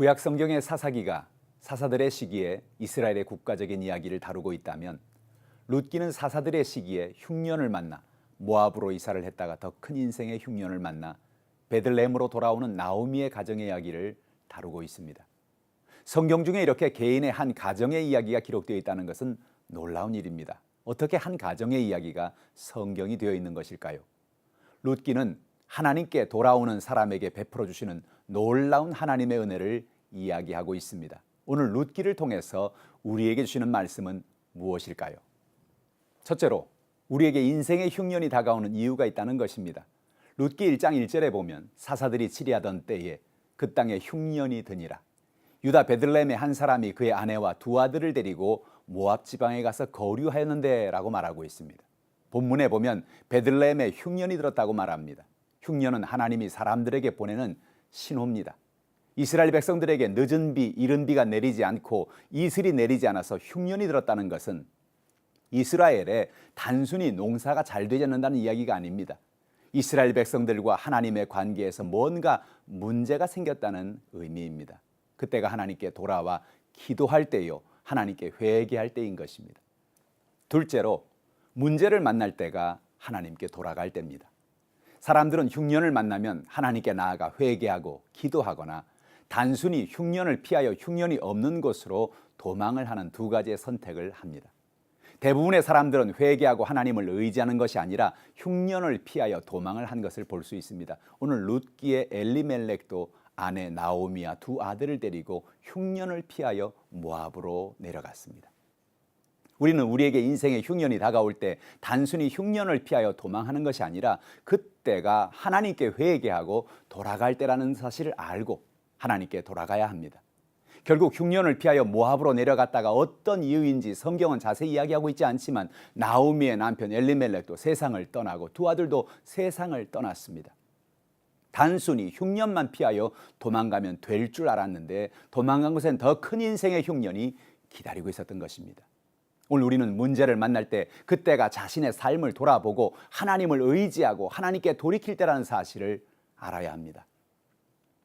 구약 성경의 사사기가 사사들의 시기에 이스라엘의 국가적인 이야기를 다루고 있다면 룻기는 사사들의 시기에 흉년을 만나 모압으로 이사를 했다가 더 큰 인생의 흉년을 만나 베들레헴으로 돌아오는 나오미의 가정의 이야기를 다루고 있습니다. 성경 중에 이렇게 개인의 한 가정의 이야기가 기록되어 있다는 것은 놀라운 일입니다. 어떻게 한 가정의 이야기가 성경이 되어 있는 것일까요? 룻기는 하나님께 돌아오는 사람에게 베풀어 주시는 놀라운 하나님의 은혜를 이야기하고 있습니다. 오늘 룻기를 통해서 우리에게 주시는 말씀은 무엇일까요? 첫째로 우리에게 인생의 흉년이 다가오는 이유가 있다는 것입니다. 룻기 1장 1절에 보면 사사들이 치리하던 때에 그 땅에 흉년이 드니라. 유다 베들레헴의 한 사람이 그의 아내와 두 아들을 데리고 모압 지방에 가서 거류하였는데 라고 말하고 있습니다. 본문에 보면 베들레헴에 흉년이 들었다고 말합니다. 흉년은 하나님이 사람들에게 보내는 신호입니다. 이스라엘 백성들에게 늦은 비, 이른 비가 내리지 않고 이슬이 내리지 않아서 흉년이 들었다는 것은 이스라엘에 단순히 농사가 잘 되지 않는다는 이야기가 아닙니다. 이스라엘 백성들과 하나님의 관계에서 뭔가 문제가 생겼다는 의미입니다. 그때가 하나님께 돌아와 기도할 때요, 하나님께 회개할 때인 것입니다. 둘째로 문제를 만날 때가 하나님께 돌아갈 때입니다. 사람들은 흉년을 만나면 하나님께 나아가 회개하고 기도하거나 단순히 흉년을 피하여 흉년이 없는 곳으로 도망을 하는 두 가지의 선택을 합니다. 대부분의 사람들은 회개하고 하나님을 의지하는 것이 아니라 흉년을 피하여 도망을 한 것을 볼 수 있습니다. 오늘 룻기의 엘리멜렉도 아내 나오미와 두 아들을 데리고 흉년을 피하여 모압으로 내려갔습니다. 우리는 우리에게 인생의 흉년이 다가올 때 단순히 흉년을 피하여 도망하는 것이 아니라 그때가 하나님께 회개하고 돌아갈 때라는 사실을 알고 하나님께 돌아가야 합니다. 결국 흉년을 피하여 모압으로 내려갔다가 어떤 이유인지 성경은 자세히 이야기하고 있지 않지만 나오미의 남편 엘리멜렉도 세상을 떠나고 두 아들도 세상을 떠났습니다. 단순히 흉년만 피하여 도망가면 될 줄 알았는데 도망간 곳엔 더 큰 인생의 흉년이 기다리고 있었던 것입니다. 오늘 우리는 문제를 만날 때 그때가 자신의 삶을 돌아보고 하나님을 의지하고 하나님께 돌이킬 때라는 사실을 알아야 합니다.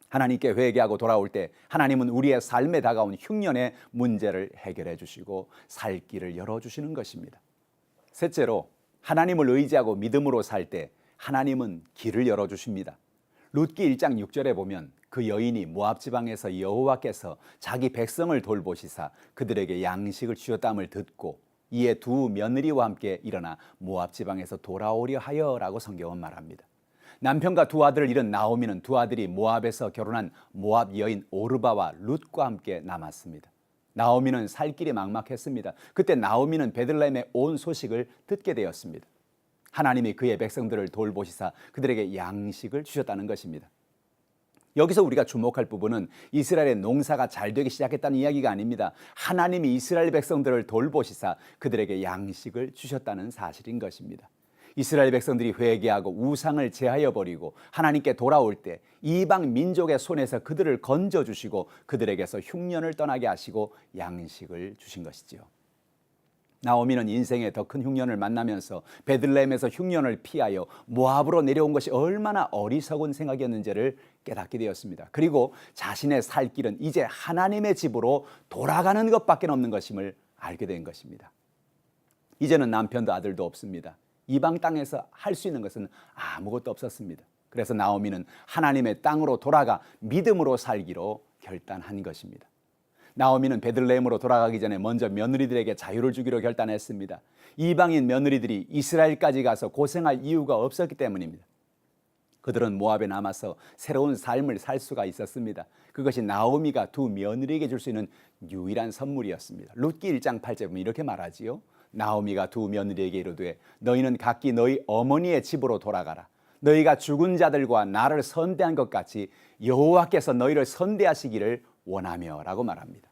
하나님께 회개하고 돌아올 때 하나님은 우리의 삶에 다가온 흉년의 문제를 해결해 주시고 살 길을 열어주시는 것입니다. 셋째로 하나님을 의지하고 믿음으로 살 때 하나님은 길을 열어주십니다. 룻기 1장 6절에 보면 그 여인이 모압 지방에서 여호와께서 자기 백성을 돌보시사 그들에게 양식을 주셨다함을 듣고 이에 두 며느리와 함께 일어나 모압 지방에서 돌아오려 하여라고 성경은 말합니다. 남편과 두 아들을 잃은 나오미는 두 아들이 모압에서 결혼한 모압 여인 오르바와 룻과 함께 남았습니다. 나오미는 살 길이 막막했습니다. 그때 나오미는 베들레헴에 온 소식을 듣게 되었습니다. 하나님이 그의 백성들을 돌보시사 그들에게 양식을 주셨다는 것입니다. 여기서 우리가 주목할 부분은 이스라엘의 농사가 잘 되기 시작했다는 이야기가 아닙니다. 하나님이 이스라엘 백성들을 돌보시사 그들에게 양식을 주셨다는 사실인 것입니다. 이스라엘 백성들이 회개하고 우상을 제하여 버리고 하나님께 돌아올 때 이방 민족의 손에서 그들을 건져주시고 그들에게서 흉년을 떠나게 하시고 양식을 주신 것이지요. 나오미는 인생의 더 큰 흉년을 만나면서 베들레헴에서 흉년을 피하여 모압으로 내려온 것이 얼마나 어리석은 생각이었는지를 깨닫게 되었습니다. 그리고 자신의 살 길은 이제 하나님의 집으로 돌아가는 것밖에 없는 것임을 알게 된 것입니다. 이제는 남편도 아들도 없습니다. 이방 땅에서 할 수 있는 것은 아무것도 없었습니다. 그래서 나오미는 하나님의 땅으로 돌아가 믿음으로 살기로 결단한 것입니다. 나오미는 베들레헴으로 돌아가기 전에 먼저 며느리들에게 자유를 주기로 결단했습니다. 이방인 며느리들이 이스라엘까지 가서 고생할 이유가 없었기 때문입니다. 그들은 모압에 남아서 새로운 삶을 살 수가 있었습니다. 그것이 나오미가 두 며느리에게 줄 수 있는 유일한 선물이었습니다. 룻기 1장 8절에 보면 이렇게 말하지요. 나오미가 두 며느리에게 이르되 너희는 각기 너희 어머니의 집으로 돌아가라. 너희가 죽은 자들과 나를 선대한 것 같이 여호와께서 너희를 선대하시기를 원하며 라고 말합니다.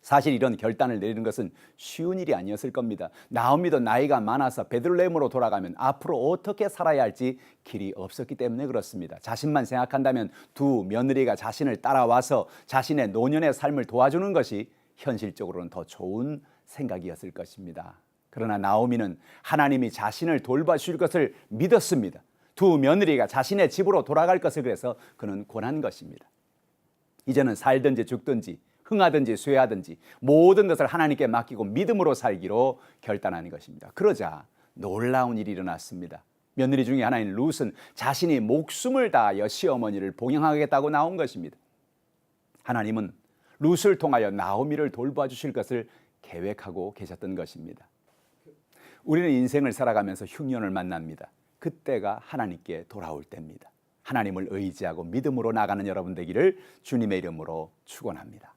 사실 이런 결단을 내리는 것은 쉬운 일이 아니었을 겁니다. 나오미도 나이가 많아서 베들레헴으로 돌아가면 앞으로 어떻게 살아야 할지 길이 없었기 때문에 그렇습니다. 자신만 생각한다면 두 며느리가 자신을 따라와서 자신의 노년의 삶을 도와주는 것이 현실적으로는 더 좋은 생각이었을 것입니다. 그러나 나오미는 하나님이 자신을 돌봐주실 것을 믿었습니다. 두 며느리가 자신의 집으로 돌아갈 것을 그래서 그는 권한 것입니다. 이제는 살든지 죽든지 흥하든지 쇠하든지 모든 것을 하나님께 맡기고 믿음으로 살기로 결단하는 것입니다. 그러자 놀라운 일이 일어났습니다. 며느리 중에 하나인 룻은 자신이 목숨을 다하여 시어머니를 봉양하겠다고 나온 것입니다. 하나님은 룻을 통하여 나오미를 돌봐 주실 것을 계획하고 계셨던 것입니다. 우리는 인생을 살아가면서 흉년을 만납니다. 그때가 하나님께 돌아올 때입니다. 하나님을 의지하고 믿음으로 나가는 여러분 되기를 주님의 이름으로 축원합니다.